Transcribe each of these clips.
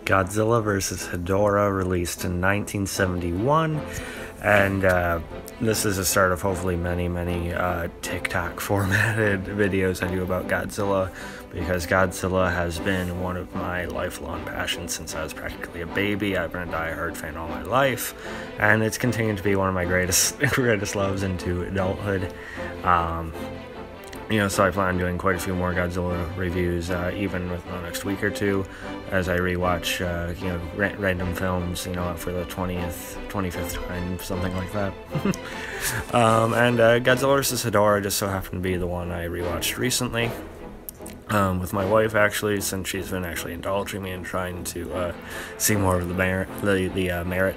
Godzilla vs. Hedorah, released in 1971, and this is the start of hopefully many TikTok formatted videos I do about Godzilla, because Godzilla has been one of my lifelong passions since I was practically a baby. I've been a die-hard fan all my life, and it's continued to be one of my greatest loves into adulthood. So I plan on doing quite a few more Godzilla reviews, even within the next week or two, as I rewatch, random films, for the 25th time, something like that. And Godzilla vs. Hedorah just so happened to be the one I rewatched recently, with my wife, actually, since she's been actually indulging me and trying to see more of the merit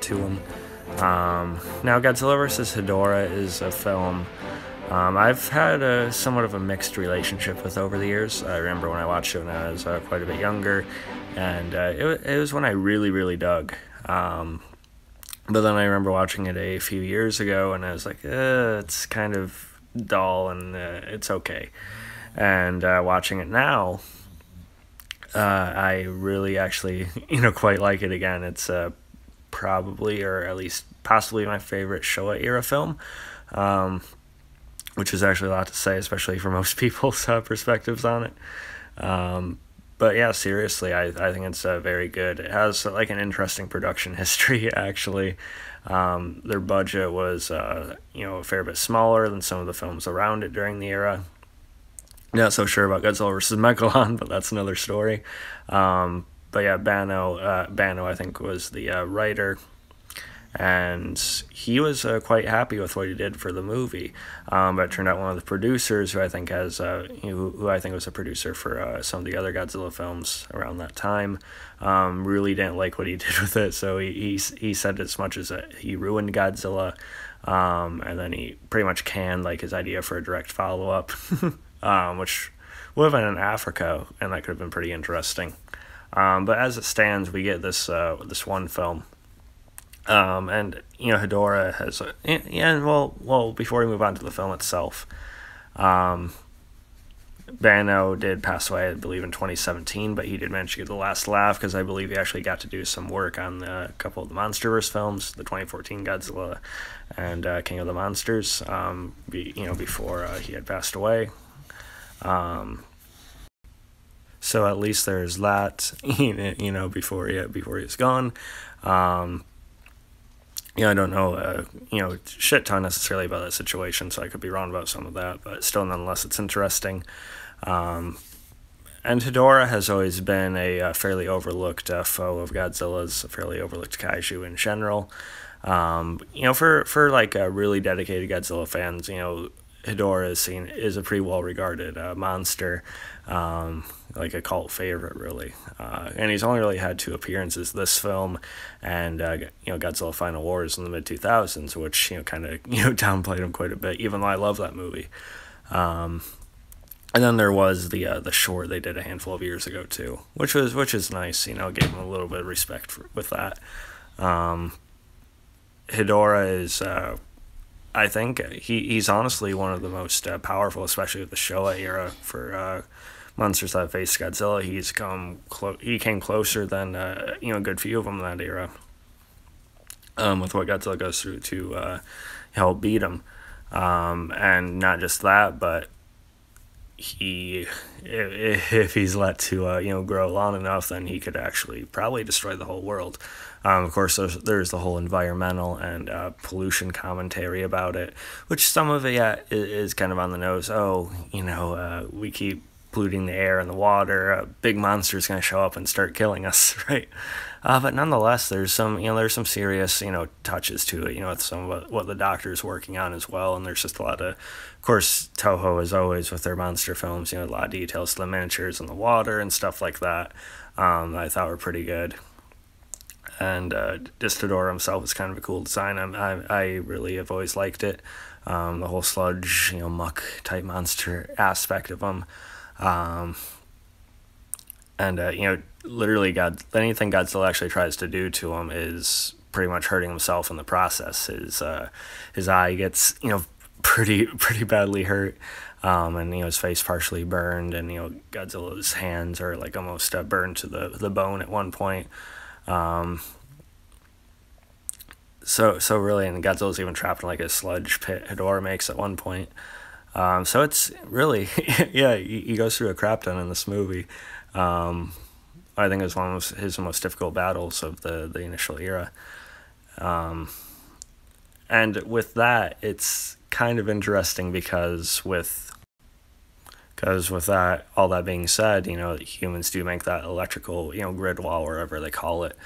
to them. Now, Godzilla vs. Hedorah is a film I've had somewhat of a mixed relationship with over the years. I remember when I watched it when I was quite a bit younger, and it was one I really dug. But then I remember watching it a few years ago, and I was like, it's kind of dull, and it's okay. And watching it now, I really actually, quite like it again. It's probably, or at least possibly, my favorite Showa era film. Which is actually a lot to say, especially for most people's perspectives on it. But yeah, seriously, I think it's very good. It has like an interesting production history, actually. Their budget was, a fair bit smaller than some of the films around it during the era. Not so sure about Godzilla vs. Megalon, but that's another story. But yeah, Bano, I think, was the writer. And he was quite happy with what he did for the movie, but it turned out one of the producers, who I think was a producer for some of the other Godzilla films around that time, really didn't like what he did with it. So he said as much as he ruined Godzilla, and then he pretty much canned like his idea for a direct follow up, which would have been in Africa, and that could have been pretty interesting. But as it stands, we get this one film. And Hedorah has, before we move on to the film itself, Bano did pass away, I believe, in 2017, but he did manage to get the last laugh, because I believe he actually got to do some work on a couple of the MonsterVerse films, the 2014 Godzilla and King of the Monsters, before he had passed away. So at least there's that, before he's gone. I don't know, shit ton necessarily about that situation, so I could be wrong about some of that, but still, nonetheless, it's interesting. And Hedorah has always been a fairly overlooked foe of Godzilla's, a fairly overlooked kaiju in general. For like really dedicated Godzilla fans, Hedorah is a pretty well-regarded monster, like a cult favorite, really. And he's only really had 2 appearances, this film and, Godzilla Final Wars in the mid-2000s, which, kind of, downplayed him quite a bit, even though I love that movie. And then there was the short they did a handful of years ago, too, which is nice, gave him a little bit of respect with that. Hedorah is... I think he's honestly one of the most powerful, especially with the Showa era, for monsters that faced Godzilla. He came closer than a good few of them in that era, with what Godzilla goes through to help beat him. And not just that, but if he's let to grow long enough, then he could actually probably destroy the whole world. Of course, there's the whole environmental and pollution commentary about it, which some of it is kind of on the nose. We keep polluting the air and the water. A big monster's going to show up and start killing us, right? But nonetheless, there's some serious touches to it. With some of what the doctor's working on as well, and there's just a lot of course, Toho, as always, with their monster films, a lot of details to the miniatures and the water and stuff like that, I thought were pretty good. And just Hedorah himself is kind of a cool design. I really have always liked it. The whole sludge, muck type monster aspect of him. Literally, anything Godzilla actually tries to do to him is pretty much hurting himself in the process. His eye gets, pretty badly hurt. and his face partially burned, and Godzilla's hands are like almost burned to the bone at one point. So really, and Godzilla's even trapped in like a sludge pit Hedorah makes at one point. So it's really, yeah, he goes through a crap ton in this movie. I think it was one of his most difficult battles of the initial era. And with that, it's kind of interesting because with that, all that being said, humans do make that electrical, grid wall, wherever they call it.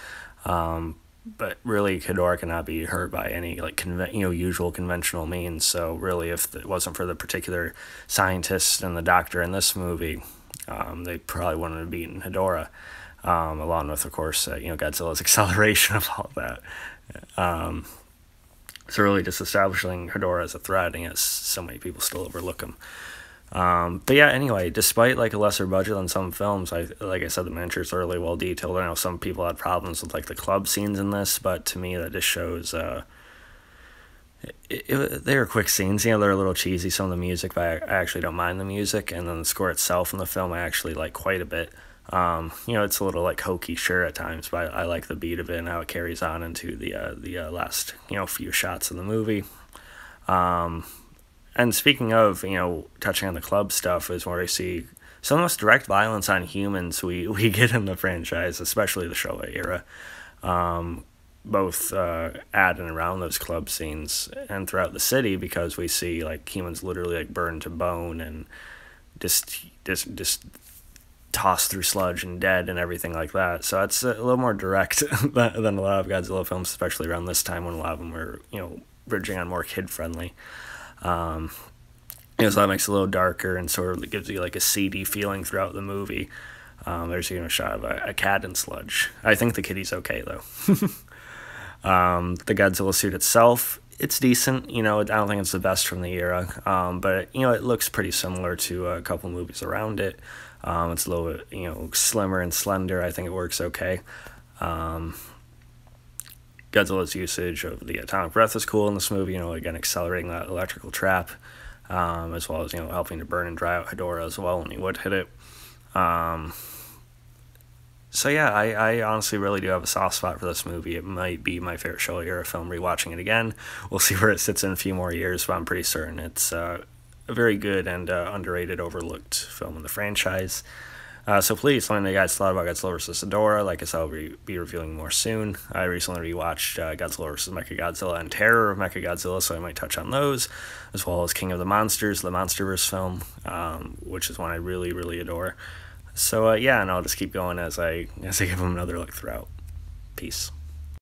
But really, Hedorah cannot be hurt by any like usual conventional means. So really, if it wasn't for the particular scientist and the doctor in this movie, they probably wouldn't have beaten Hedorah. Along with, of course, Godzilla's acceleration of all that. So really, just establishing Hedorah as a threat, and yet so many people still overlook him. But yeah, anyway, despite like a lesser budget than some films, like I said, the miniatures are really well detailed. I know some people had problems with like the club scenes in this, but to me that just shows they were quick scenes. They're a little cheesy, some of the music, but I actually don't mind the music, and then the score itself in the film I actually like quite a bit. It's a little like hokey, sure, at times, but I like the beat of it and how it carries on into the last few shots of the movie. And speaking of, touching on the club stuff, is where I see some of the most direct violence on humans we get in the franchise, especially the Showa era, both at and around those club scenes and throughout the city, because we see like humans literally like burned to bone and just tossed through sludge and dead and everything like that. So it's a little more direct than a lot of Godzilla films, especially around this time when a lot of them were, verging on more kid-friendly. So that makes it a little darker and sort of gives you like a seedy feeling throughout the movie. There's even a shot of a cat in sludge. I think the kitty's okay, though. The Godzilla suit itself, it's decent. I don't think it's the best from the era, but, it looks pretty similar to a couple movies around it. It's a little bit, slimmer and slender. I think it works okay. Godzilla's usage of the atomic breath is cool in this movie, again, accelerating that electrical trap, as well as, helping to burn and dry out Hedorah as well when he would hit it. So yeah, I honestly really do have a soft spot for this movie. It might be my favorite Showa era film rewatching it again. We'll see where it sits in a few more years, but I'm pretty certain it's a very good and underrated, overlooked film in the franchise. So please let me know you guys thought about Godzilla vs. Hedorah. Like I said, I'll be reviewing more soon. I recently rewatched Godzilla vs. Mechagodzilla and Terror of Mechagodzilla, so I might touch on those, as well as King of the Monsters, the MonsterVerse film, which is one I really, really adore. So yeah, and I'll just keep going as I give them another look throughout. Peace.